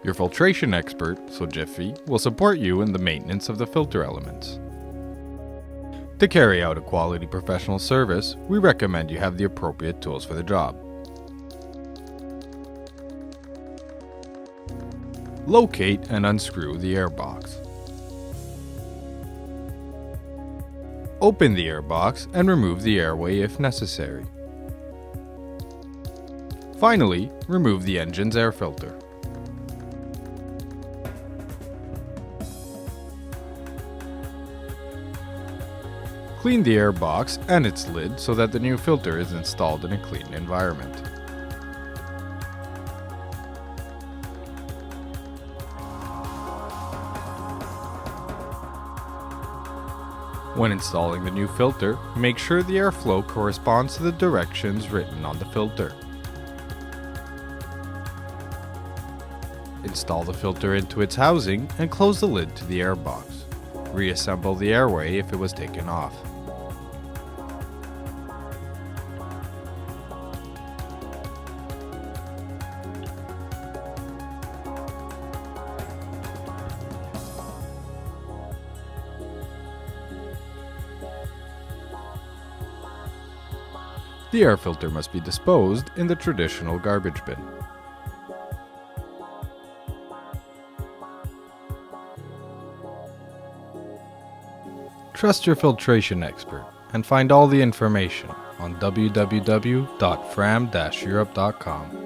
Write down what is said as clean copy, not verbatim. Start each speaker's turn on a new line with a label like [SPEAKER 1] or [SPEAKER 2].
[SPEAKER 1] Your filtration expert, so Jiffy, will support you in the maintenance of the filter elements. To carry out a quality professional service, we recommend you have the appropriate tools for the job. Locate and unscrew the air box. Open the air box and remove the airway if necessary. Finally, remove the engine's air filter. Clean the air box and its lid so that the new filter is installed in a clean environment. When installing the new filter, make sure the airflow corresponds to the directions written on the filter. Install the filter into its housing and close the lid to the air box. Reassemble the airway if it was taken off. The air filter must be disposed in the traditional garbage bin. Trust your filtration expert and find all the information on www.fram-europe.com.